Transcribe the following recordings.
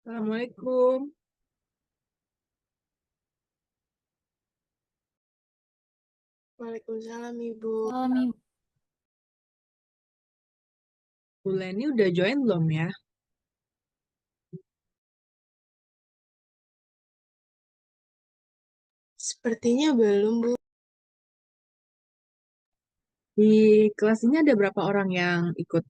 Assalamualaikum. Waalaikumsalam Ibu. Malam, Ibu. Bu Leni udah join belum ya? Sepertinya belum, Bu. Di kelas ini ada berapa orang yang ikut?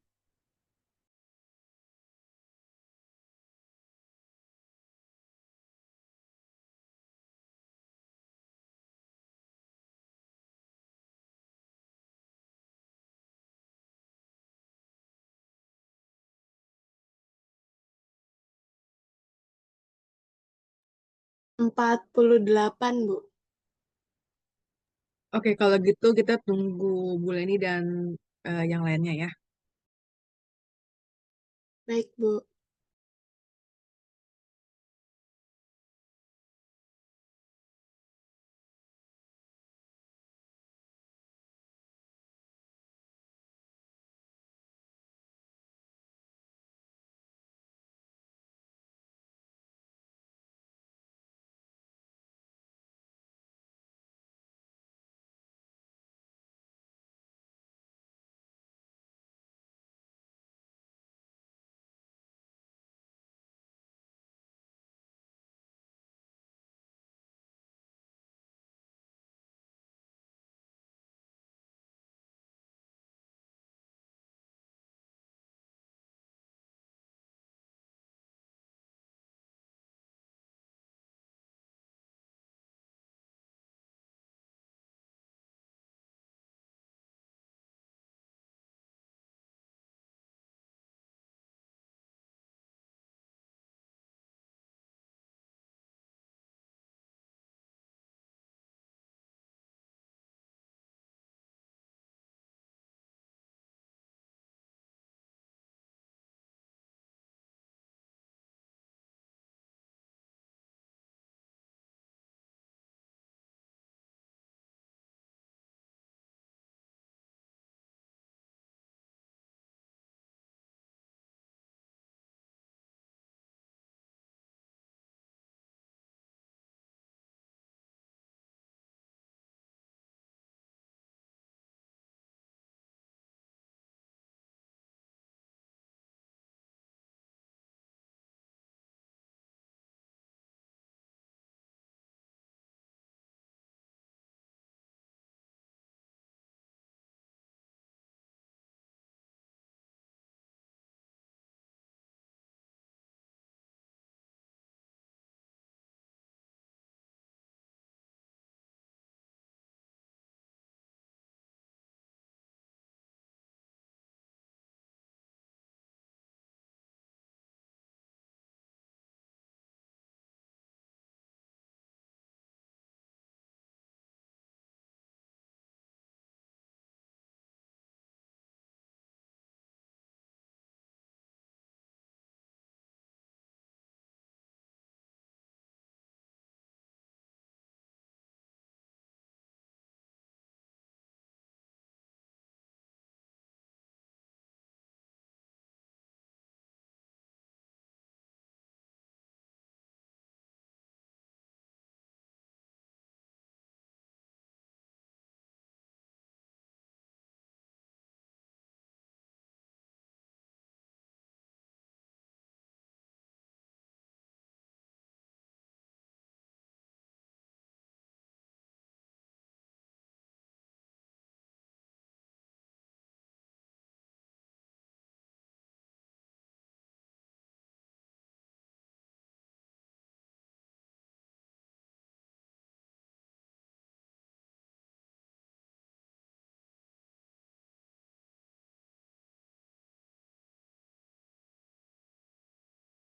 Empat puluh delapan, Bu. Oke, kalau gitu kita tunggu Bu Leni dan yang lainnya ya. Baik, Bu.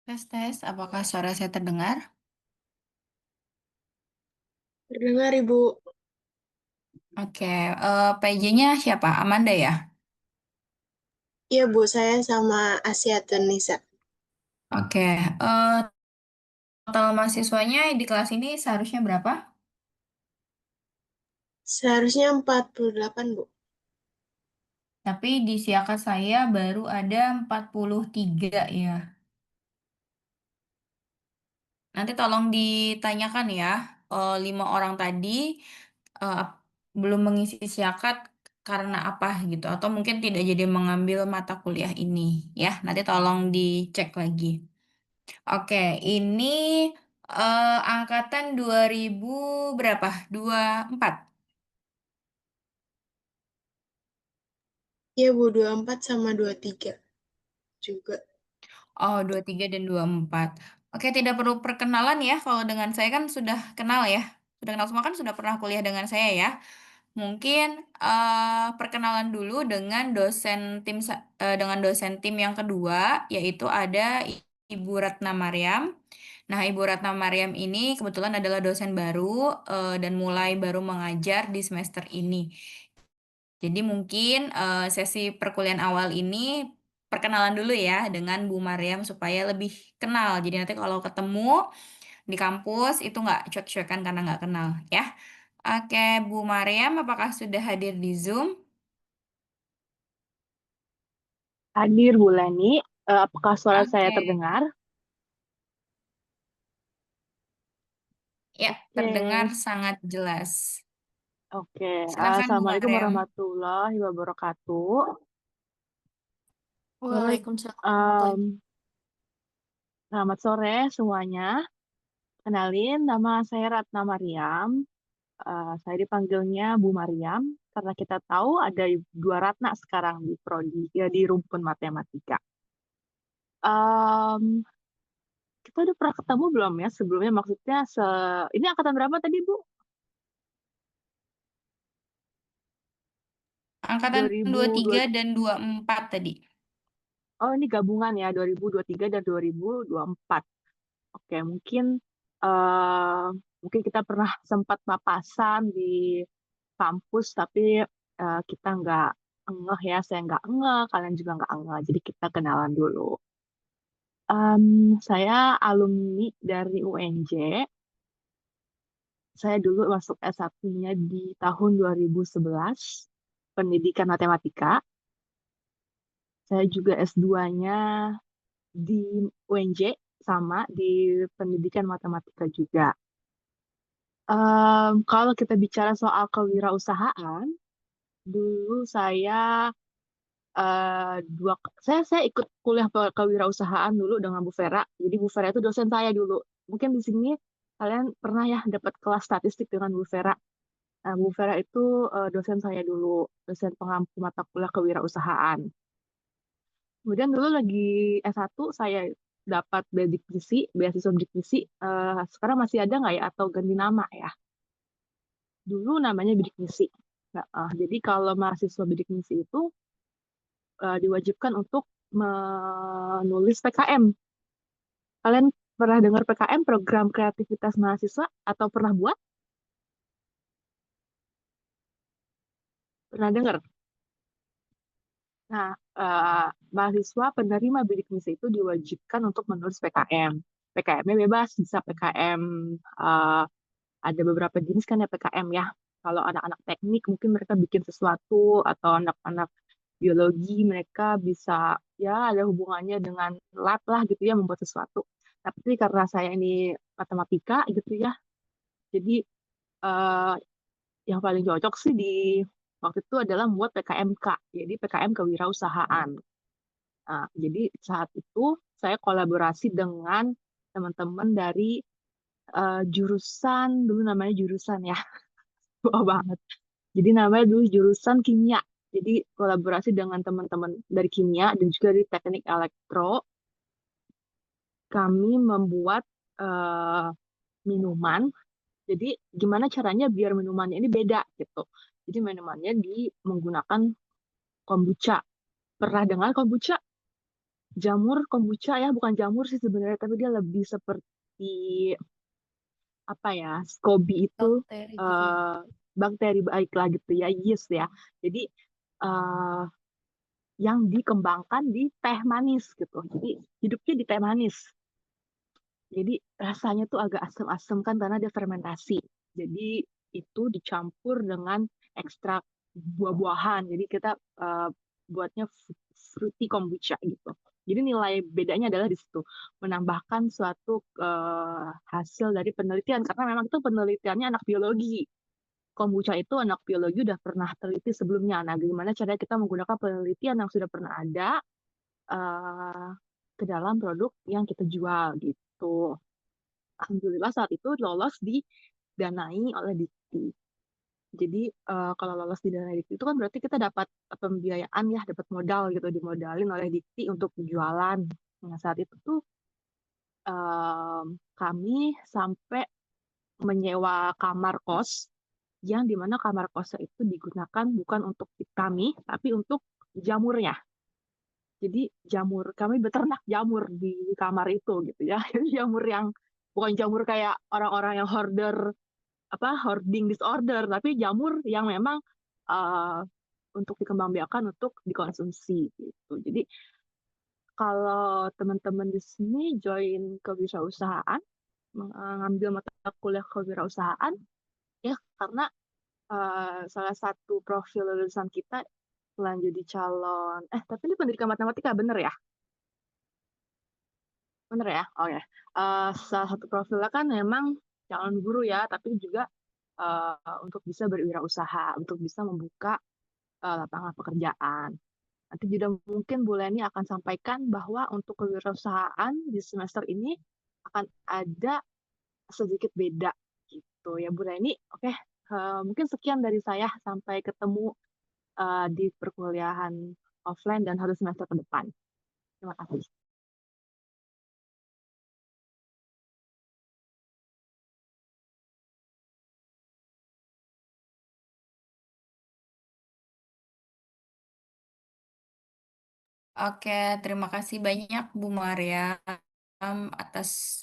Tes, tes. Apakah suara saya terdengar? Terdengar, Ibu. Oke, PJ-nya siapa? Amanda ya? Iya, Bu. Saya sama Asia Nisa. Oke, total mahasiswanya di kelas ini seharusnya berapa? Seharusnya 48, Bu. Tapi di siakat saya baru ada 43 ya. Nanti tolong ditanyakan ya, 5 orang tadi eh, belum mengisi syarat karena apa gitu, atau mungkin tidak jadi mengambil mata kuliah ini ya. Nanti tolong dicek lagi. Oke, ini angkatan 2000 berapa? 24. Iya Bu, 24 sama 23 juga. Oh, 23 dan 24. Oke, tidak perlu perkenalan ya. Kalau dengan saya kan sudah kenal ya. Sudah kenal semua kan sudah pernah kuliah dengan saya ya. Mungkin perkenalan dulu dengan dengan dosen tim yang kedua, yaitu ada Ibu Ratna Maryam. Nah, Ibu Ratna Maryam ini kebetulan adalah dosen baru dan mulai baru mengajar di semester ini. Jadi mungkin sesi perkuliahan awal ini perkenalan dulu ya dengan Bu Maryam supaya lebih kenal. Jadi nanti kalau ketemu di kampus itu nggak cuek-cuekan karena nggak kenal ya. Oke, Bu Maryam, apakah sudah hadir di Zoom? Hadir Bu Leni, apakah suara saya Oke, terdengar? ya terdengar Oke, sangat jelas. oke. Silakan Bu Assalamualaikum Maryam. warahmatullahi wabarakatuh. Sore, Waalaikumsalam warahmatullahi em, selamat sore semuanya. Kenalin, nama saya Ratna Maryam. Saya dipanggilnya Bu Maryam karena kita tahu ada dua Ratna sekarang di prodi, ya di rumpun matematika. Em, kita udah pernah ketemu belum ya sebelumnya? Maksudnya ini angkatan berapa tadi Bu? Angkatan 23 2002. dan 24 tadi. Oh, ini gabungan ya 2023 dan 2024. Oke, eh mungkin kita pernah sempat papasan di kampus, tapi kita nggak ngeh ya, saya nggak ngeh, kalian juga nggak ngeh. Jadi kita kenalan dulu. Saya alumni dari UNJ. Saya dulu masuk S1-nya di tahun 2011, pendidikan matematika. Saya juga S2-nya di UNJ, sama di pendidikan matematika juga. Kalau kita bicara soal kewirausahaan, dulu saya ikut kuliah kewirausahaan dulu dengan Bu Vera. Jadi Bu Vera itu dosen saya dulu. Mungkin di sini kalian pernah ya dapat kelas statistik dengan Bu Vera. Nah, Bu Vera itu dosen saya dulu, dosen pengampu mata kuliah kewirausahaan. Kemudian dulu lagi S1 saya dapat bidik misi, beasiswa bidik misi. Sekarang masih ada nggak ya atau ganti nama ya? Dulu namanya bidik misi. Nah, jadi kalau mahasiswa bidik misi itu diwajibkan untuk menulis PKM. Kalian pernah dengar PKM, program kreativitas mahasiswa, atau pernah buat? Pernah dengar? Nah, mahasiswa penerima bidik misi itu diwajibkan untuk menulis PKM. PKM-nya bebas, bisa PKM, eh, ada beberapa jenis kan ya PKM ya. Kalau anak-anak teknik mungkin mereka bikin sesuatu, atau anak-anak biologi mereka bisa ya ada hubungannya dengan lab lah gitu ya, membuat sesuatu. Tapi karena saya ini matematika gitu ya, jadi eh, yang paling cocok sih di waktu itu adalah membuat PKMK, jadi PKM kewirausahaan. Nah, jadi saat itu saya kolaborasi dengan teman-teman dari jurusan, dulu namanya jurusan ya, tua banget. Jadi namanya dulu jurusan kimia. Jadi kolaborasi dengan teman-teman dari kimia dan juga dari teknik elektro, kami membuat eh, minuman. Jadi gimana caranya biar minumannya ini beda gitu. Jadi minumannya menggunakan kombucha. Pernah dengar kombucha? Jamur kombucha ya, bukan jamur sih sebenarnya, tapi dia lebih seperti apa ya? SCOBY itu bakteri gitu ya. eh, bakteri baik lah gitu ya, yeast ya. Jadi eh, yang dikembangkan di teh manis gitu. Jadi hidupnya di teh manis. Jadi rasanya tuh agak asam-asam kan karena dia fermentasi. Jadi itu dicampur dengan ekstrak buah-buahan. Jadi kita buatnya fruity kombucha gitu. Jadi nilai bedanya adalah di situ, menambahkan suatu hasil dari penelitian karena memang itu penelitiannya anak biologi. Kombucha itu anak biologi udah pernah teliti sebelumnya. Nah, gimana caranya kita menggunakan penelitian yang sudah pernah ada eh, ke dalam produk yang kita jual gitu. Alhamdulillah saat itu lolos didanai oleh Dikti. Jadi kalau lolos didanai Dikti itu kan berarti kita dapat pembiayaan ya, dapat modal gitu, dimodalin oleh Dikti untuk jualan. Nah, saat itu tuh kami sampai menyewa kamar kos yang dimana kamar kosnya itu digunakan bukan untuk kami, tapi untuk jamurnya. Jadi kami beternak jamur di kamar itu gitu ya. Jamur yang bukan jamur kayak orang-orang yang hoarding disorder, tapi jamur yang memang uh, untuk dikembangbiakan untuk dikonsumsi gitu. Jadi kalau teman-teman di sini join kewirausahaan, mengambil mata kuliah kewirausahaan, ya karena salah satu profil lulusan kita selain jadi calon, tapi ini pendidikan matematika bener ya? Bener ya? Oh ya. Salah satu profilnya kan memang calon guru ya, tapi juga untuk bisa berwirausaha, untuk bisa membuka lapangan pekerjaan. Nanti juga mungkin Bu Leni akan sampaikan bahwa untuk kewirausahaan di semester ini akan ada sedikit beda gitu ya Bu Leni. Oke, mungkin sekian dari saya, sampai ketemu di perkuliahan offline dan harus semester ke depan. Terima kasih. Oke, terima kasih banyak Bu Maria atas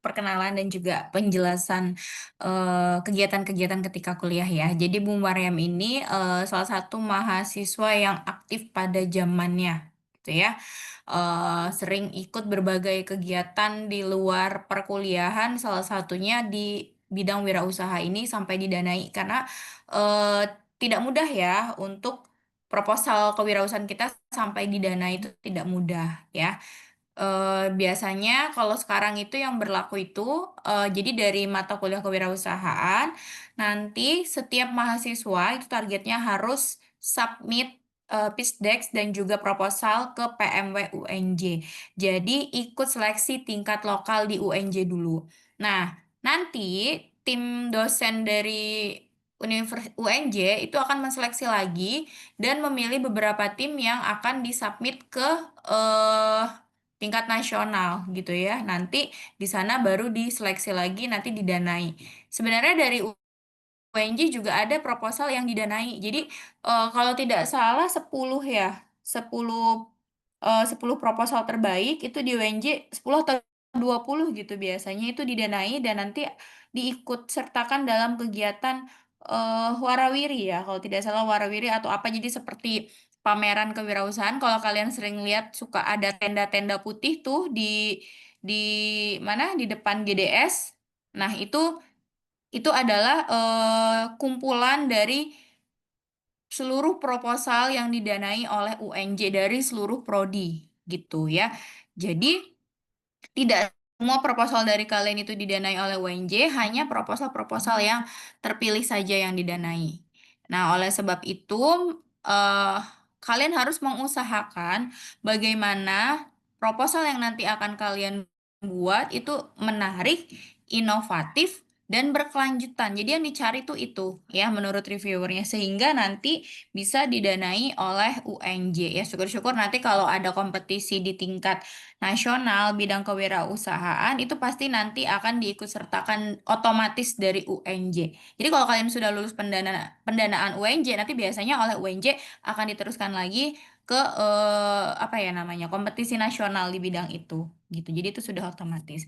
perkenalan dan juga penjelasan kegiatan-kegiatan ketika kuliah ya. Jadi Bu Mariam ini salah satu mahasiswa yang aktif pada zamannya, gitu ya. Sering ikut berbagai kegiatan di luar perkuliahan, salah satunya di bidang wirausaha ini sampai didanai karena eh, tidak mudah ya untuk proposal kewirausahaan kita sampai didanai itu tidak mudah ya. Biasanya kalau sekarang itu yang berlaku itu jadi dari mata kuliah kewirausahaan nanti setiap mahasiswa itu targetnya harus submit pitch deck dan juga proposal ke PMW UNJ. Jadi ikut seleksi tingkat lokal di UNJ dulu. Nah, nanti tim dosen dari UNJ itu akan menseleksi lagi dan memilih beberapa tim yang akan disubmit ke tingkat nasional gitu ya. Nanti di sana baru diseleksi lagi, nanti didanai. Sebenarnya dari UNJ juga ada proposal yang didanai. Jadi kalau tidak salah 10 ya, 10 proposal terbaik itu di UNJ 10 atau 20 gitu biasanya itu didanai dan nanti diikut sertakan dalam kegiatan warawiri ya. Kalau tidak salah warawiri atau apa, jadi seperti pameran kewirausahaan. Kalau kalian sering lihat suka ada tenda-tenda putih tuh di mana di depan GDS. Nah, itu adalah kumpulan dari seluruh proposal yang didanai oleh UNJ dari seluruh prodi gitu ya. Jadi tidak semua proposal dari kalian itu didanai oleh UNJ, hanya proposal-proposal yang terpilih saja yang didanai. Nah, oleh sebab itu eh, kalian harus mengusahakan bagaimana proposal yang nanti akan kalian buat itu menarik, inovatif, dan berkelanjutan. Jadi yang dicari tuh itu ya menurut reviewernya sehingga nanti bisa didanai oleh UNJ ya. Syukur-syukur nanti kalau ada kompetisi di tingkat nasional bidang kewirausahaan itu pasti nanti akan diikut sertakan otomatis dari UNJ. Jadi kalau kalian sudah lulus pendanaan UNJ nanti biasanya oleh UNJ akan diteruskan lagi ke apa ya namanya kompetisi nasional di bidang itu gitu. Jadi itu sudah otomatis.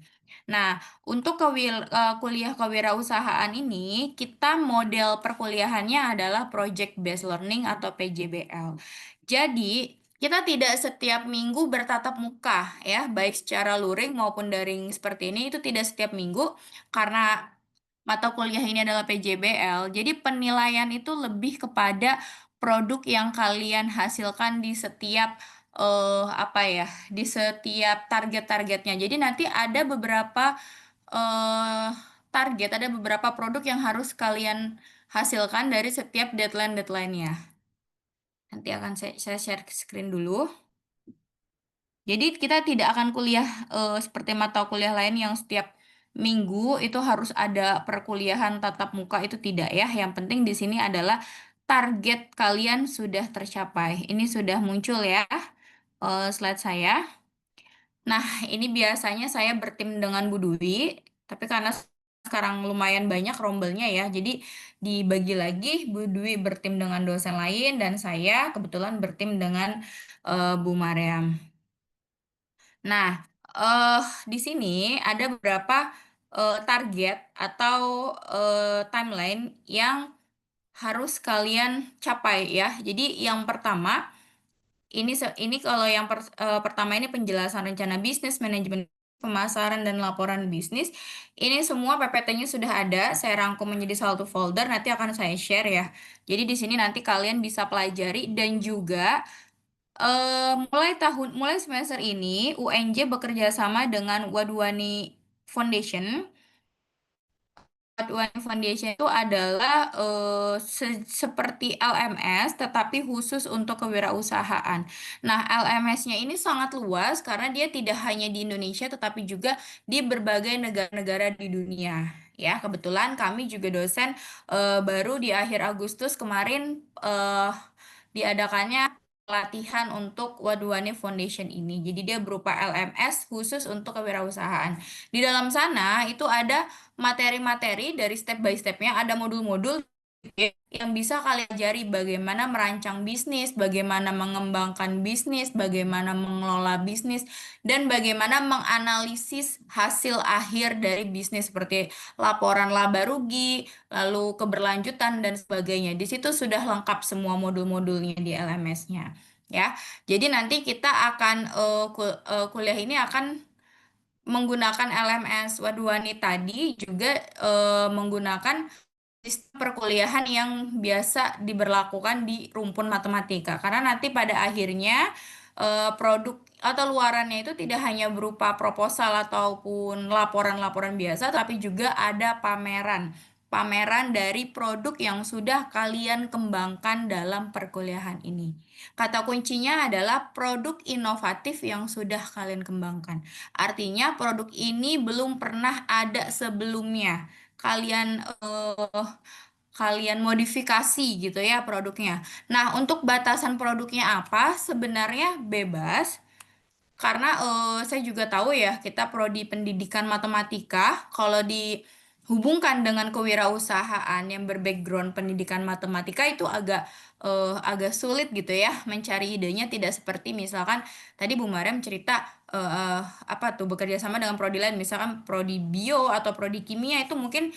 Nah, untuk kuliah kewirausahaan ini, kita model perkuliahannya adalah Project Based Learning atau PJBL. Jadi, kita tidak setiap minggu bertatap muka ya, baik secara luring maupun daring seperti ini, itu tidak setiap minggu karena mata kuliah ini adalah PJBL. Jadi, penilaian itu lebih kepada produk yang kalian hasilkan di setiap apa ya, di setiap target-targetnya. Jadi nanti ada beberapa target, ada beberapa produk yang harus kalian hasilkan dari setiap deadline-nya. Nanti akan saya share screen dulu. Jadi kita tidak akan kuliah seperti mata kuliah lain yang setiap minggu itu harus ada perkuliahan tatap muka, itu tidak ya. Yang penting di sini adalah target kalian sudah tercapai. Ini sudah muncul ya slide saya. Nah, ini biasanya saya bertim dengan Bu Dwi, tapi karena sekarang lumayan banyak rombelnya ya, jadi dibagi lagi, Bu Dwi bertim dengan dosen lain, dan saya kebetulan bertim dengan Bu Mariam. Nah, di sini ada beberapa target atau timeline yang harus kalian capai ya. Jadi yang pertama, ini kalau yang pertama ini penjelasan rencana bisnis, manajemen pemasaran dan laporan bisnis. Ini semua PPT-nya sudah ada, saya rangkum menjadi satu folder, nanti akan saya share ya. Jadi di sini nanti kalian bisa pelajari, dan juga mulai semester ini UNJ bekerja sama dengan Wadwani Foundation. Wadwani Foundation itu adalah seperti LMS tetapi khusus untuk kewirausahaan. Nah, LMS-nya ini sangat luas karena dia tidak hanya di Indonesia tetapi juga di berbagai negara-negara di dunia. Ya, kebetulan kami juga dosen baru di akhir Agustus kemarin diadakannya pelatihan untuk Wadwani Foundation ini. Jadi dia berupa LMS khusus untuk kewirausahaan. Di dalam sana itu ada materi-materi dari step by step-nya, ada modul-modul yang bisa kalian pelajari, bagaimana merancang bisnis, bagaimana mengembangkan bisnis, bagaimana mengelola bisnis, dan bagaimana menganalisis hasil akhir dari bisnis seperti laporan laba rugi, lalu keberlanjutan dan sebagainya. Di situ sudah lengkap semua modul-modulnya di LMS-nya. Ya, jadi nanti kita akan kuliah ini akan menggunakan LMS Wadwani tadi, juga menggunakan sistem perkuliahan yang biasa diberlakukan di rumpun matematika. Karena nanti pada akhirnya produk atau luarannya itu tidak hanya berupa proposal ataupun laporan-laporan biasa, tapi juga ada pameran. Pameran dari produk yang sudah kalian kembangkan dalam perkuliahan ini. Kata kuncinya adalah produk inovatif yang sudah kalian kembangkan. Artinya produk ini belum pernah ada sebelumnya. Kalian modifikasi gitu ya produknya. Nah, untuk batasan produknya apa? Sebenarnya bebas. Karena saya juga tahu ya, kita prodi pendidikan matematika, kalau dihubungkan dengan kewirausahaan yang berbackground pendidikan matematika itu agak sulit gitu ya mencari idenya, tidak seperti misalkan tadi Bu Mariam cerita apa tuh bekerja sama dengan prodi lain, misalkan prodi bio atau prodi kimia, itu mungkin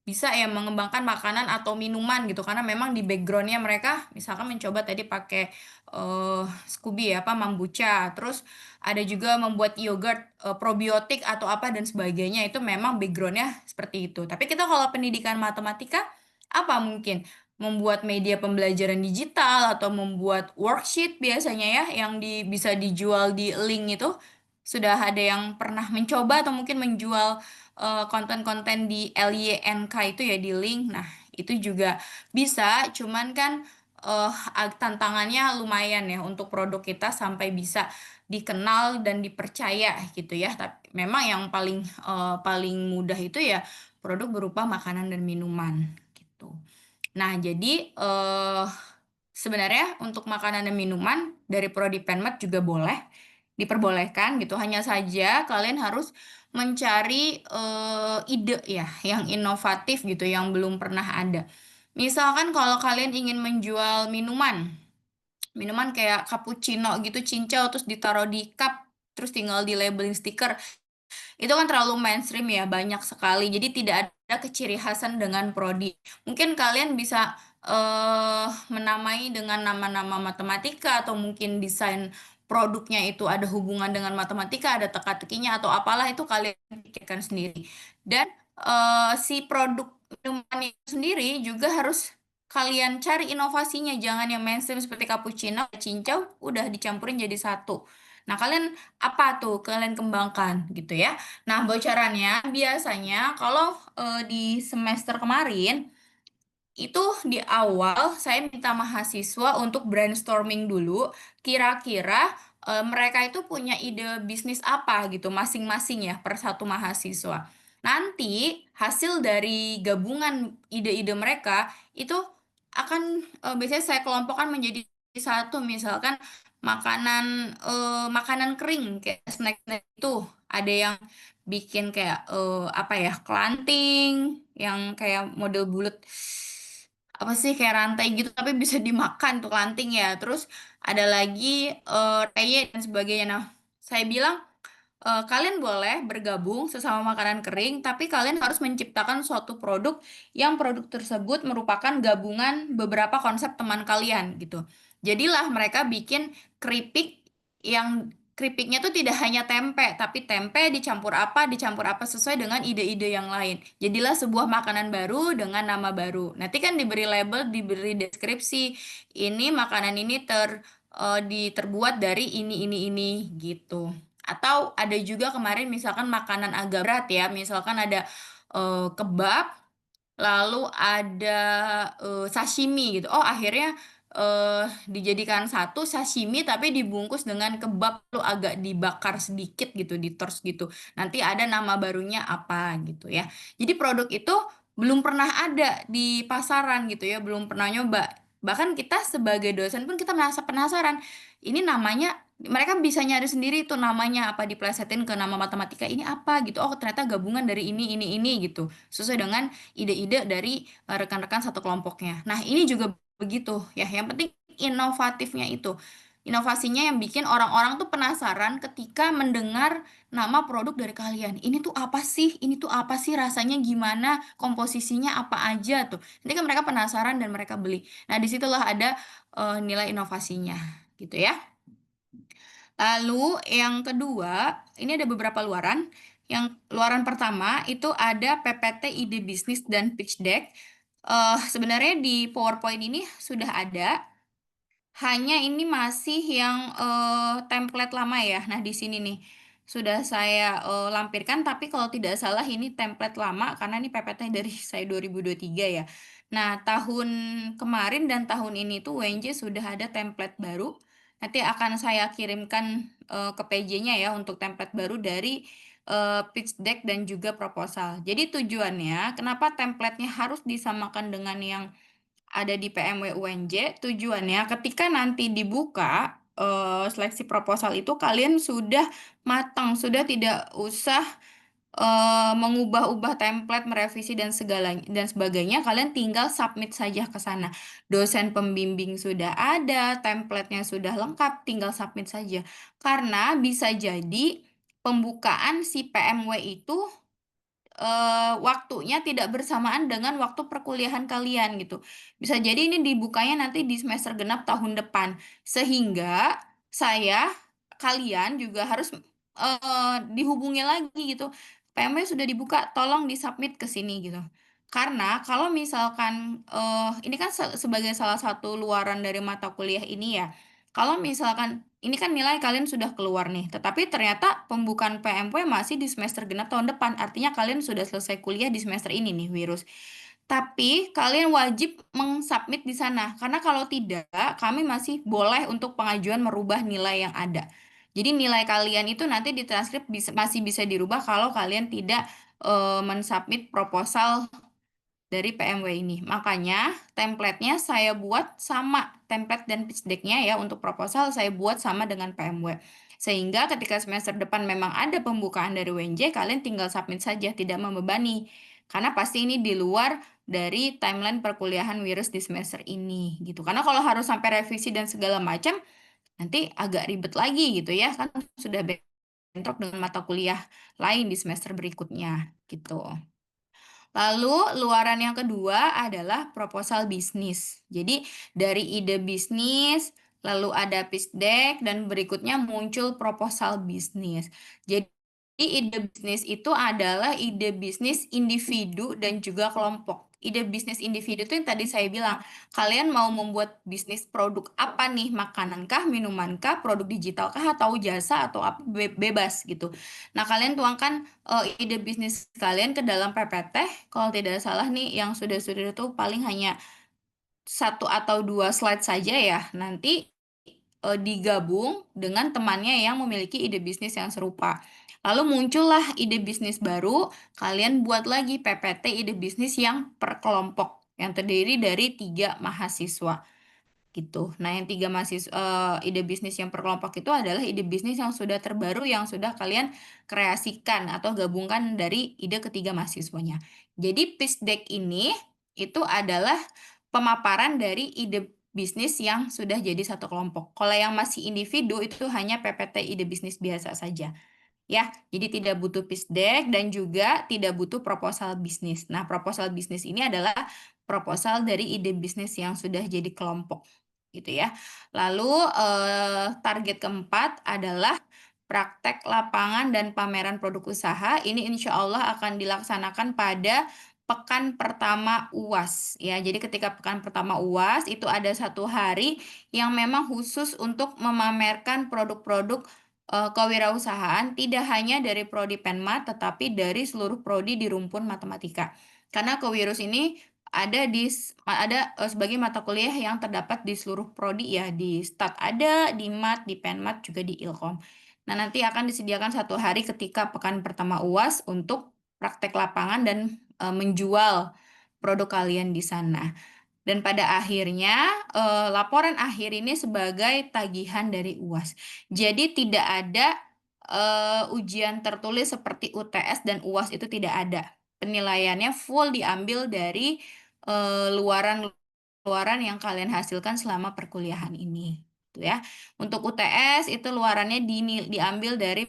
bisa ya mengembangkan makanan atau minuman gitu, karena memang di backgroundnya mereka misalkan mencoba tadi pakai Scooby ya, apa Mambucha, terus ada juga membuat yogurt probiotik atau apa dan sebagainya, itu memang backgroundnya seperti itu. Tapi kita kalau pendidikan matematika apa mungkin membuat media pembelajaran digital atau membuat worksheet biasanya ya yang bisa dijual di link, itu sudah ada yang pernah mencoba atau mungkin menjual konten-konten di LYNK itu ya, di link. Nah, itu juga bisa, cuman kan tantangannya lumayan ya untuk produk kita sampai bisa dikenal dan dipercaya gitu ya. Tapi memang yang paling mudah itu ya produk berupa makanan dan minuman gitu. Nah, jadi sebenarnya untuk makanan dan minuman dari prodi Penmat juga boleh, diperbolehkan gitu. Hanya saja kalian harus mencari ide ya yang inovatif gitu, yang belum pernah ada. Misalkan kalau kalian ingin menjual minuman kayak cappuccino gitu, cincau, terus ditaruh di cup, terus tinggal di labeling stiker. Itu kan terlalu mainstream ya, banyak sekali. Jadi tidak ada keciri khasan dengan prodi. Mungkin kalian bisa menamai dengan nama-nama matematika, atau mungkin desain produknya itu ada hubungan dengan matematika, ada teka-tekinya atau apalah, itu kalian pikirkan sendiri. Dan si produk minuman itu sendiri juga harus kalian cari inovasinya, jangan yang mainstream seperti cappuccino, cincau, udah dicampurin jadi satu. Nah, kalian apa tuh? Kalian kembangkan gitu ya. Nah, bocorannya biasanya kalau di semester kemarin itu di awal saya minta mahasiswa untuk brainstorming dulu, kira-kira mereka itu punya ide bisnis apa gitu masing-masing ya per satu mahasiswa. Nanti hasil dari gabungan ide-ide mereka itu akan biasanya saya kelompokkan menjadi satu, misalkan makanan kering kayak snack-snack itu ada yang bikin kayak apa ya, kelanting yang kayak model bulat, apa sih, kayak rantai gitu tapi bisa dimakan tuh kelanting ya. Terus ada lagi peye dan sebagainya. Nah, saya bilang kalian boleh bergabung sesama makanan kering, tapi kalian harus menciptakan suatu produk yang produk tersebut merupakan gabungan beberapa konsep teman kalian gitu. Jadilah mereka bikin keripik yang keripiknya tuh tidak hanya tempe, tapi tempe dicampur apa sesuai dengan ide-ide yang lain. Jadilah sebuah makanan baru dengan nama baru. Nanti kan diberi label, diberi deskripsi, ini makanan ini terbuat dari ini gitu. Atau ada juga kemarin misalkan makanan agak berat ya, misalkan ada kebab, lalu ada sashimi gitu. Oh, akhirnya dijadikan satu sashimi tapi dibungkus dengan kebab lalu agak dibakar sedikit gitu, ditors gitu. Nanti ada nama barunya apa gitu ya. Jadi produk itu belum pernah ada di pasaran gitu ya, belum pernah nyoba. Bahkan kita sebagai dosen pun kita merasa penasaran. Ini namanya mereka bisa nyari sendiri tuh namanya apa, diplesetin ke nama matematika ini apa gitu. Oh, ternyata gabungan dari ini gitu. Sesuai dengan ide-ide dari rekan-rekan satu kelompoknya. Nah, ini juga begitu ya. Yang penting inovatifnya itu. Inovasinya yang bikin orang-orang tuh penasaran ketika mendengar nama produk dari kalian. Ini tuh apa sih? Ini tuh apa sih? Rasanya gimana? Komposisinya apa aja tuh? Nanti kan mereka penasaran dan mereka beli. Nah, disitulah ada nilai inovasinya gitu ya. Lalu yang kedua, ini ada beberapa luaran. Yang luaran pertama itu ada PPT ide bisnis dan pitch deck. Sebenarnya di PowerPoint ini sudah ada, hanya ini masih yang template lama ya. Nah, di sini nih sudah saya lampirkan, tapi kalau tidak salah ini template lama karena ini PPT dari saya 2023 ya. Nah, tahun kemarin dan tahun ini tuh UNJ sudah ada template baru. Nanti akan saya kirimkan ke PJ-nya ya untuk template baru dari pitch deck dan juga proposal. Jadi tujuannya kenapa template-nya harus disamakan dengan yang ada di PMW UNJ, tujuannya ketika nanti dibuka seleksi proposal itu kalian sudah matang, sudah tidak usah mengubah-ubah template, merevisi dan sebagainya, kalian tinggal submit saja ke sana. Dosen pembimbing sudah ada, template-nya sudah lengkap, tinggal submit saja. Karena bisa jadi pembukaan si PMW itu waktunya tidak bersamaan dengan waktu perkuliahan kalian gitu. Bisa jadi ini dibukanya nanti di semester genap tahun depan. Sehingga kalian juga harus dihubungi lagi gitu. PMW sudah dibuka, tolong disubmit ke sini gitu. Karena kalau misalkan ini kan sebagai salah satu luaran dari mata kuliah ini ya. Kalau misalkan ini kan nilai kalian sudah keluar nih, tetapi ternyata pembukaan PMW masih di semester genap tahun depan. Artinya kalian sudah selesai kuliah di semester ini nih, Wirus. Tapi kalian wajib mengsubmit di sana, karena kalau tidak, kami masih boleh untuk pengajuan merubah nilai yang ada. Jadi nilai kalian itu nanti di transkrip masih bisa dirubah kalau kalian tidak mensubmit proposal dari PMW ini. Makanya template-nya saya buat sama, template dan pitch deck-nya ya untuk proposal saya buat sama dengan PMW. Sehingga ketika semester depan memang ada pembukaan dari UNJ, kalian tinggal submit saja, tidak membebani. Karena pasti ini di luar dari timeline perkuliahan Wirus di semester ini gitu. Karena kalau harus sampai revisi dan segala macam, nanti agak ribet lagi gitu ya, kan sudah bentrok dengan mata kuliah lain di semester berikutnya gitu. Lalu luaran yang kedua adalah proposal bisnis. Jadi dari ide bisnis, lalu ada pitch deck, dan berikutnya muncul proposal bisnis. Jadi ide bisnis itu adalah ide bisnis individu dan juga kelompok. ide bisnis individu itu yang tadi saya bilang, kalian mau membuat bisnis produk apa nih? Makanankah, minumankah, produk digitalkah, atau jasa, atau apa, bebas gitu. Nah, kalian tuangkan ide bisnis kalian ke dalam PPT. Kalau tidak salah nih, yang sudah-sudah itu paling hanya 1 atau 2 slide saja ya. Nanti digabung dengan temannya yang memiliki ide bisnis yang serupa. Lalu muncullah ide bisnis baru, kalian buat lagi PPT ide bisnis yang per kelompok, yang terdiri dari 3 mahasiswa gitu. Nah, yang 3 ide bisnis yang per kelompok itu adalah ide bisnis yang sudah terbaru yang sudah kalian kreasikan atau gabungkan dari ide ketiga mahasiswanya. Jadi pitch deck ini itu adalah pemaparan dari ide bisnis yang sudah jadi satu kelompok. Kalau yang masih individu itu hanya PPT ide bisnis biasa saja. Ya, jadi tidak butuh pitch deck dan juga tidak butuh proposal bisnis. Nah, proposal bisnis ini adalah proposal dari ide bisnis yang sudah jadi kelompok, gitu ya. Lalu target keempat adalah praktek lapangan dan pameran produk usaha. Ini insya Allah akan dilaksanakan pada pekan pertama UAS ya. Jadi ketika pekan pertama UAS itu ada 1 hari yang memang khusus untuk memamerkan produk-produk kewirausahaan tidak hanya dari prodi Penmat tetapi dari seluruh prodi di rumpun matematika. Karena kewirus ini ada sebagai mata kuliah yang terdapat di seluruh prodi ya, di Stat ada, di Mat, di Penmat juga di Ilkom. Nah, nanti akan disediakan 1 hari ketika pekan pertama UAS untuk praktek lapangan dan menjual produk kalian di sana. Dan pada akhirnya laporan akhir ini sebagai tagihan dari UAS. Jadi tidak ada ujian tertulis seperti UTS dan UAS itu tidak ada. Penilaiannya full diambil dari luaran yang kalian hasilkan selama perkuliahan ini. Gitu ya. Untuk UTS itu luarannya diambil dari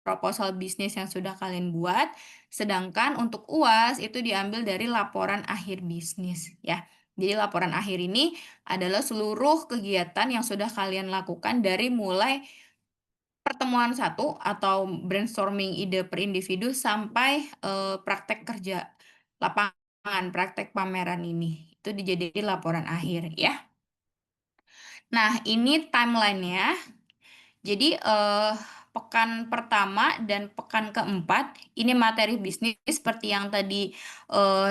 proposal bisnis yang sudah kalian buat, sedangkan untuk UAS itu diambil dari laporan akhir bisnis ya. Jadi laporan akhir ini adalah seluruh kegiatan yang sudah kalian lakukan dari mulai pertemuan 1 atau brainstorming ide per individu sampai praktek kerja lapangan, praktek pameran ini. Itu dijadikan laporan akhir ya. Nah, ini timeline-nya. Jadi pekan pertama dan pekan keempat ini materi bisnis seperti yang tadi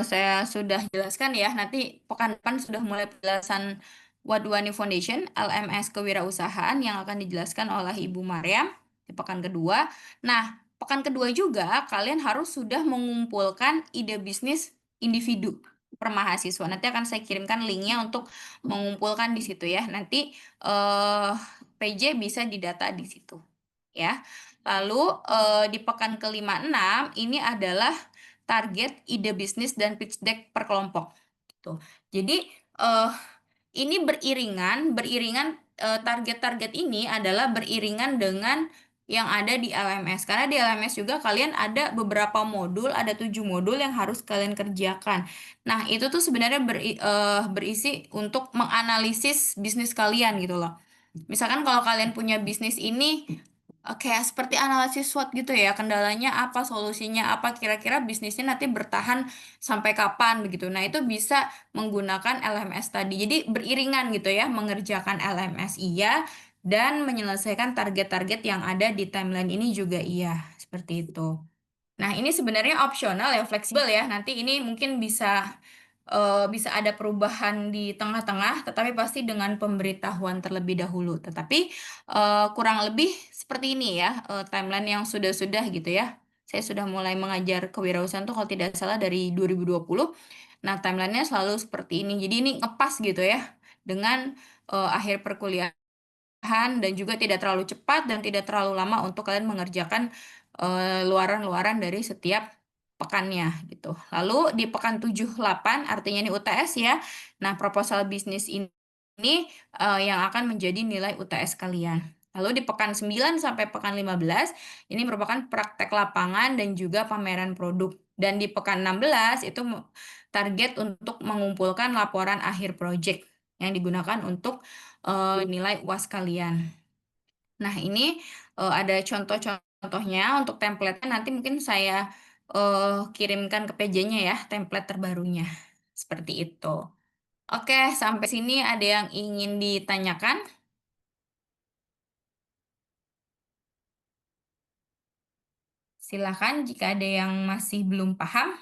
saya sudah jelaskan ya. Nanti pekan depan sudah mulai penjelasan Wadwani Foundation LMS Kewirausahaan yang akan dijelaskan oleh Ibu Maryam di pekan kedua. Nah, pekan kedua juga kalian harus sudah mengumpulkan ide bisnis individu per mahasiswa. Nanti akan saya kirimkan linknya untuk mengumpulkan di situ ya. Nanti PJ bisa didata di situ ya. Lalu di pekan ke-5-6 ini adalah target ide bisnis dan pitch deck per kelompok gitu. Jadi ini beriringan target-target ini adalah beriringan dengan yang ada di LMS. Karena di LMS juga kalian ada beberapa modul, ada 7 modul yang harus kalian kerjakan. Nah, itu tuh sebenarnya berisi untuk menganalisis bisnis kalian gitu loh. Misalkan kalau kalian punya bisnis ini kayak seperti analisis SWOT gitu ya, kendalanya apa, solusinya apa, kira-kira bisnisnya nanti bertahan sampai kapan begitu. Nah, itu bisa menggunakan LMS tadi. Jadi beriringan gitu ya, mengerjakan LMS iya dan menyelesaikan target-target yang ada di timeline ini juga iya, seperti itu. Nah, ini sebenarnya opsional ya, fleksibel ya. Nanti ini mungkin bisa ada perubahan di tengah-tengah, tetapi pasti dengan pemberitahuan terlebih dahulu. Tetapi kurang lebih seperti ini ya, timeline yang sudah-sudah gitu ya. Saya sudah mulai mengajar kewirausahaan tuh kalau tidak salah dari 2020. Nah, timelinenya selalu seperti ini. Jadi ini ngepas gitu ya dengan akhir perkuliahan dan juga tidak terlalu cepat dan tidak terlalu lama untuk kalian mengerjakan luaran-luaran dari setiap pekannya gitu. Lalu di pekan 7-8 artinya ini UTS ya. Nah, proposal bisnis ini yang akan menjadi nilai UTS kalian. Lalu di pekan 9 sampai pekan 15 ini merupakan praktek lapangan dan juga pameran produk. Dan di pekan 16 itu target untuk mengumpulkan laporan akhir project yang digunakan untuk nilai UAS kalian. Nah, ini ada contoh-contohnya untuk template-nya nanti mungkin saya kirimkan ke PJ-nya ya, template terbarunya. Seperti itu. Oke, sampai sini ada yang ingin ditanyakan? Silakan jika ada yang masih belum paham.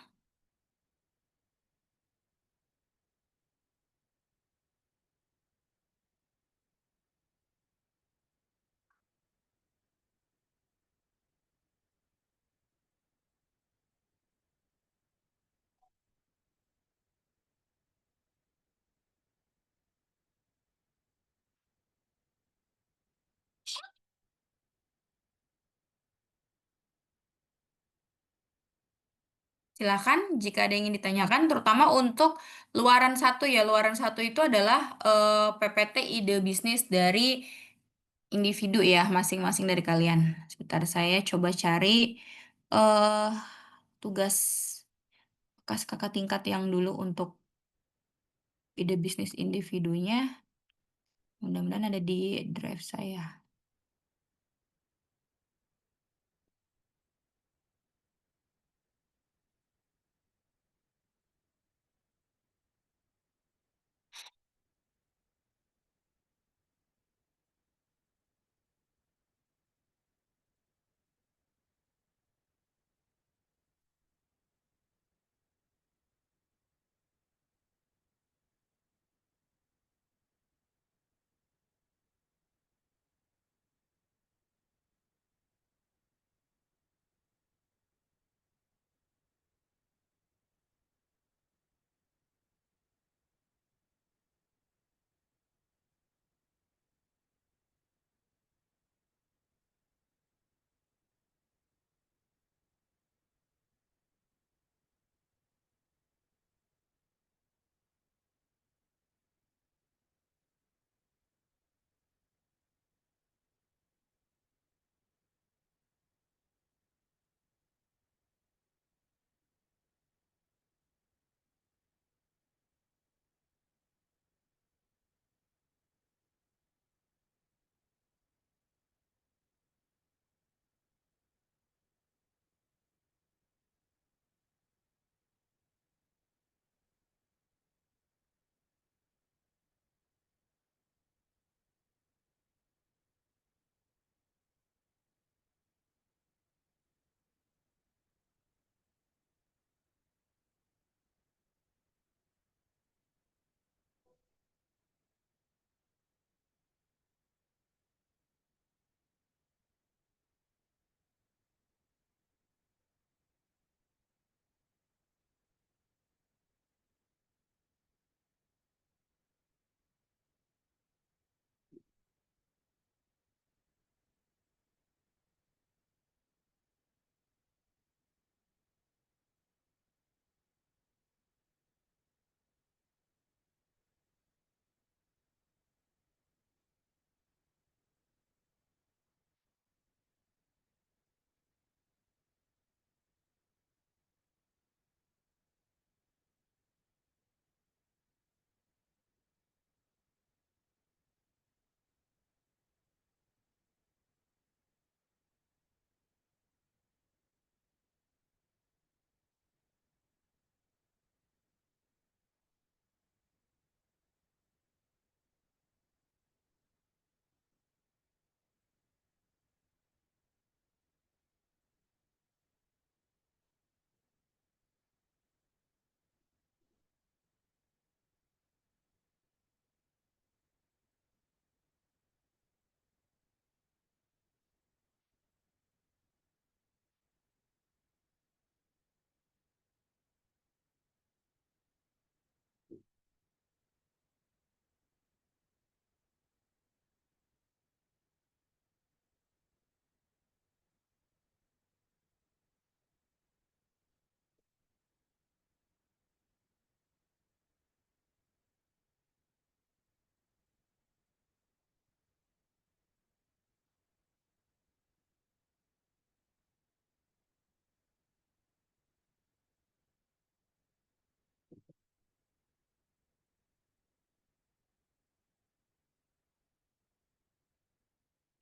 Silakan jika ada yang ingin ditanyakan, terutama untuk luaran satu ya. Luaran satu itu adalah PPT ide bisnis dari individu ya, masing-masing dari kalian. Sebentar saya coba cari eh tugas bekas kakak tingkat yang dulu untuk ide bisnis individunya. Mudah-mudahan ada di drive saya.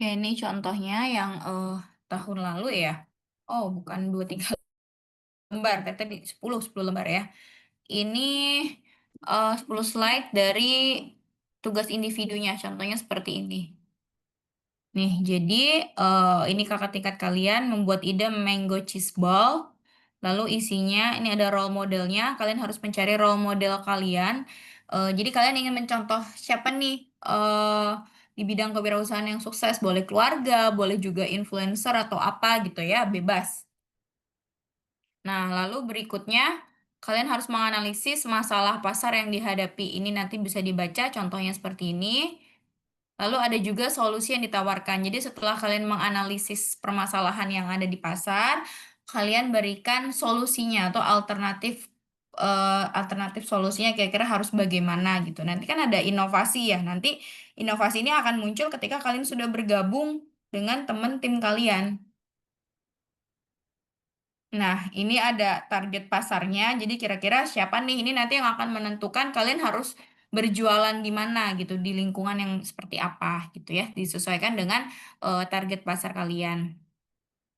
Oke, ini contohnya yang tahun lalu ya. Oh, bukan 2-3 lembar, tadi 10 lembar ya. ini 10 slide dari tugas individunya. Contohnya seperti ini. Nih, jadi ini kakak tingkat kalian membuat ide mango cheese ball. Lalu isinya ini ada role modelnya. Kalian harus mencari role model kalian. Jadi kalian ingin mencontoh siapa nih di bidang kewirausahaan yang sukses. Boleh keluarga, boleh juga influencer atau apa gitu ya, bebas. Nah, lalu berikutnya kalian harus menganalisis masalah pasar yang dihadapi. Ini nanti bisa dibaca contohnya seperti ini. Lalu ada juga solusi yang ditawarkan. Jadi setelah kalian menganalisis permasalahan yang ada di pasar, kalian berikan solusinya atau alternatif solusinya kira-kira harus bagaimana gitu. Nanti kan ada inovasi ya. Nanti inovasi ini akan muncul ketika kalian sudah bergabung dengan teman tim kalian. Nah, ini ada target pasarnya. Jadi kira-kira siapa nih? Ini nanti yang akan menentukan kalian harus berjualan di mana gitu, di lingkungan yang seperti apa gitu ya. Disesuaikan dengan target pasar kalian.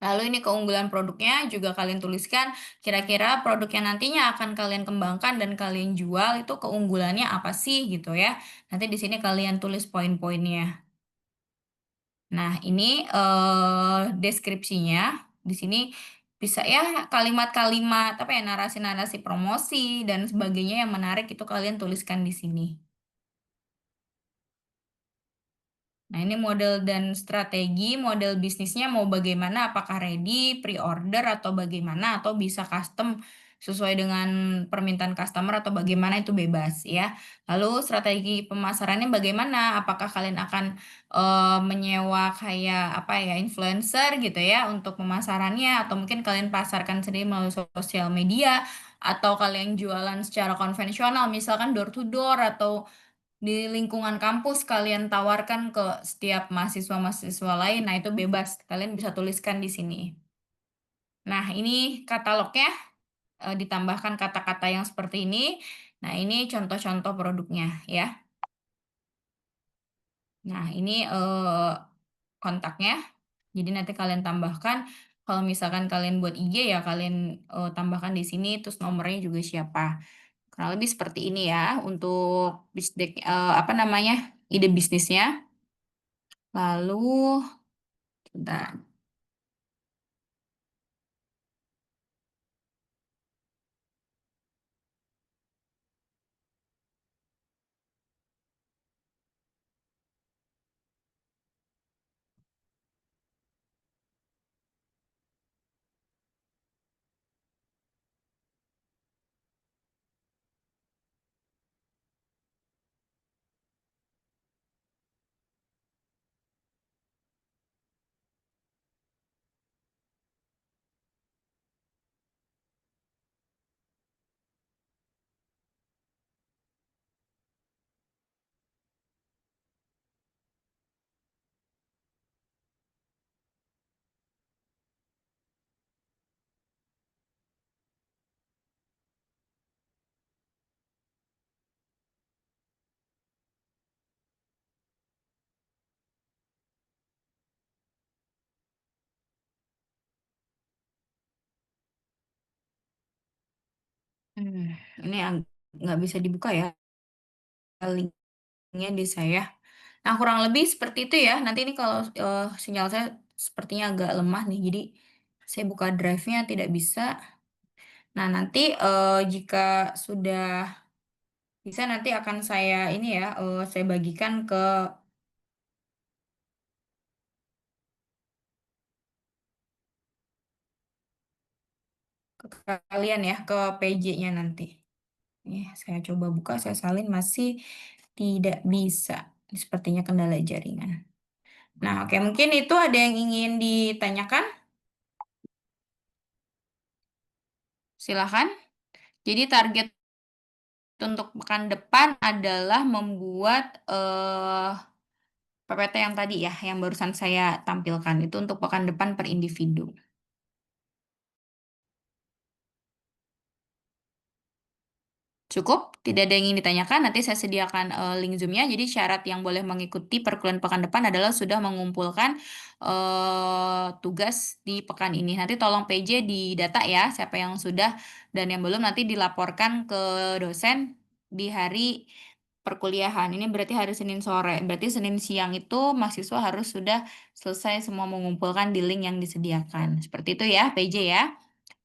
Lalu ini keunggulan produknya juga kalian tuliskan. Kira-kira produk yang nantinya akan kalian kembangkan dan kalian jual itu keunggulannya apa sih gitu ya. Nanti di sini kalian tulis poin-poinnya. Nah, ini deskripsinya. Di sini bisa ya kalimat-kalimat apa ya narasi-narasi promosi dan sebagainya yang menarik itu kalian tuliskan di sini. Nah, ini model dan strategi, model bisnisnya mau bagaimana, apakah ready, pre-order, atau bagaimana, atau bisa custom sesuai dengan permintaan customer, atau bagaimana itu bebas ya. Lalu strategi pemasarannya bagaimana, apakah kalian akan menyewa kayak apa ya, influencer gitu ya untuk pemasarannya, atau mungkin kalian pasarkan sendiri melalui sosial media, atau kalian jualan secara konvensional, misalkan door to door, atau di lingkungan kampus kalian tawarkan ke setiap mahasiswa-mahasiswa lain. Nah, itu bebas. Kalian bisa tuliskan di sini. Nah, ini katalognya ditambahkan kata-kata yang seperti ini. Nah, ini contoh-contoh produknya ya. Nah, ini kontaknya. Jadi nanti kalian tambahkan kalau misalkan kalian buat IG ya kalian tambahkan di sini terus nomornya juga siapa. Kurang lebih seperti ini ya untuk apa namanya? Ide bisnisnya. Lalu, bentar. Ini nggak bisa dibuka ya linknya di saya. Nah, kurang lebih seperti itu ya. Nanti ini kalau sinyal saya sepertinya agak lemah nih, jadi saya buka drive-nya tidak bisa. Nah, nanti jika sudah bisa nanti akan saya ini ya, saya bagikan ke kalian ya, ke PJ-nya nanti. Saya coba buka, saya salin masih tidak bisa. Sepertinya kendala jaringan. Nah, oke, mungkin itu ada yang ingin ditanyakan? Silahkan. Jadi target untuk pekan depan adalah membuat PPT yang tadi ya, yang barusan saya tampilkan. Itu untuk pekan depan per individu. Cukup? Tidak ada yang ingin ditanyakan? Nanti saya sediakan link Zoom-nya. Jadi syarat yang boleh mengikuti perkuliahan pekan depan adalah sudah mengumpulkan tugas di pekan ini. Nanti tolong PJ di data ya, siapa yang sudah dan yang belum nanti dilaporkan ke dosen di hari perkuliahan. Ini berarti hari Senin sore. Berarti Senin siang itu mahasiswa harus sudah selesai semua mengumpulkan di link yang disediakan. Seperti itu ya, PJ ya.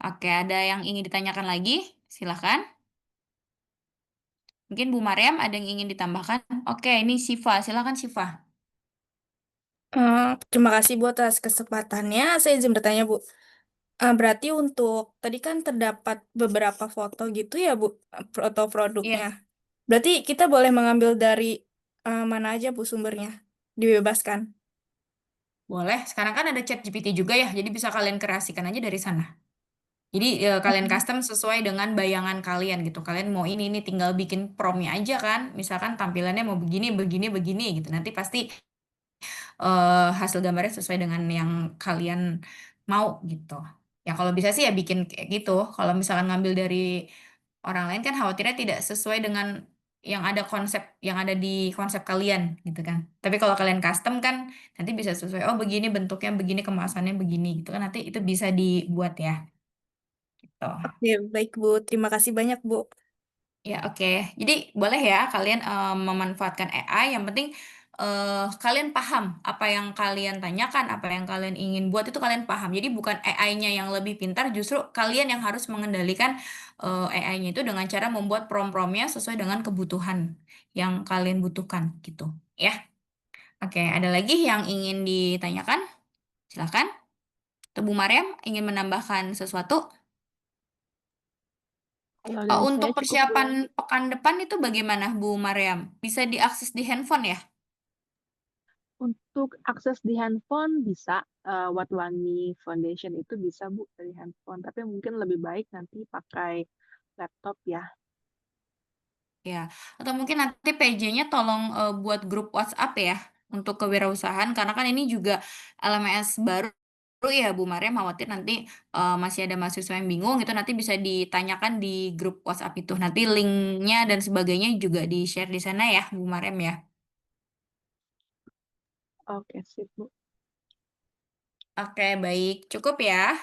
Oke, ada yang ingin ditanyakan lagi? Silahkan. Mungkin Bu Mariam ada yang ingin ditambahkan? Oke, ini Siva. Silakan Siva. Terima kasih Bu atas kesempatannya. Saya izin bertanya Bu. Berarti untuk tadi kan terdapat beberapa foto gitu ya Bu, foto Iya, produknya. Berarti kita boleh mengambil dari mana aja Bu sumbernya? Dibebaskan. boleh. Sekarang kan ada ChatGPT juga ya, jadi bisa kalian kreasikan aja dari sana. Jadi kalian custom sesuai dengan bayangan kalian gitu. Kalian mau ini tinggal bikin prompt-nya aja kan. Misalkan tampilannya mau begini, begini, begini gitu. Nanti pasti hasil gambarnya sesuai dengan yang kalian mau gitu. Ya kalau bisa sih ya bikin kayak gitu. Kalau misalkan ngambil dari orang lain kan khawatirnya tidak sesuai dengan yang ada konsep yang ada di konsep kalian gitu kan. Tapi kalau kalian custom kan nanti bisa sesuai oh begini bentuknya begini kemasannya begini gitu kan nanti itu bisa dibuat ya gitu. Oke, baik Bu. Terima kasih banyak Bu. Ya, oke. Jadi boleh ya kalian memanfaatkan AI. Yang penting kalian paham apa yang kalian tanyakan, apa yang kalian ingin buat itu kalian paham. Jadi bukan AI-nya yang lebih pintar, justru kalian yang harus mengendalikan AI-nya itu dengan cara membuat prompt-promptnya sesuai dengan kebutuhan yang kalian butuhkan gitu. Ya, oke. Ada lagi yang ingin ditanyakan? Silakan. Tebu Mariam ingin menambahkan sesuatu? Kalau dari saya Untuk cukup Bu. persiapan pekan depan itu bagaimana Bu Mariam? Bisa diakses di handphone ya? Untuk akses di handphone bisa, Watlani Foundation itu bisa Bu dari handphone, tapi mungkin lebih baik nanti pakai laptop ya. Ya. Atau mungkin nanti PJ-nya tolong buat grup WhatsApp ya untuk kewirausahaan karena kan ini juga LMS baru ya Bu Mariam khawatir nanti masih ada mahasiswa yang bingung itu nanti bisa ditanyakan di grup WhatsApp itu. Nanti linknya dan sebagainya juga di-share di sana ya Bu Mariam ya. Oke, sip Bu. Oke, baik. Cukup ya.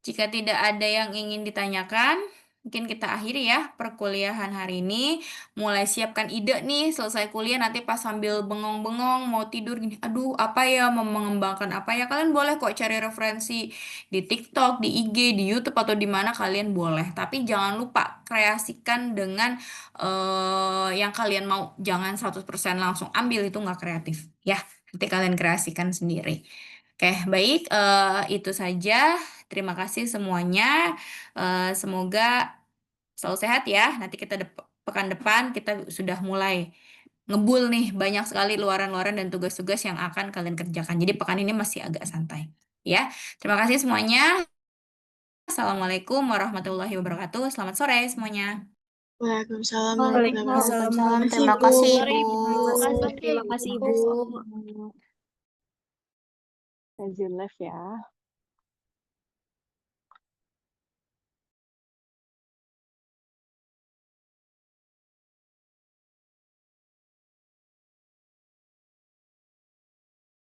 Jika tidak ada yang ingin ditanyakan, mungkin kita akhiri ya perkuliahan hari ini. Mulai siapkan ide nih, selesai kuliah nanti pas sambil bengong-bengong, mau tidur gini, aduh apa ya, mau mengembangkan apa ya, kalian boleh kok cari referensi di TikTok, di IG, di YouTube, atau di mana kalian boleh. Tapi jangan lupa kreasikan dengan yang kalian mau. Jangan 100% langsung ambil, itu nggak kreatif. Ya, nanti kalian kreasikan sendiri. Oke, baik, itu saja. Terima kasih semuanya. Semoga selalu sehat ya. Nanti kita pekan depan kita sudah mulai ngebul nih banyak sekali luaran-luaran dan tugas-tugas yang akan kalian kerjakan. Jadi pekan ini masih agak santai. Ya, terima kasih semuanya. Assalamualaikum warahmatullahi wabarakatuh. Selamat sore semuanya. Waalaikumsalam warahmatullahi Waalaikumsalam wabarakatuh. warahmatullahi Terima kasih wabarakatuh. Bu. Terima kasih Bu. Izin live ya.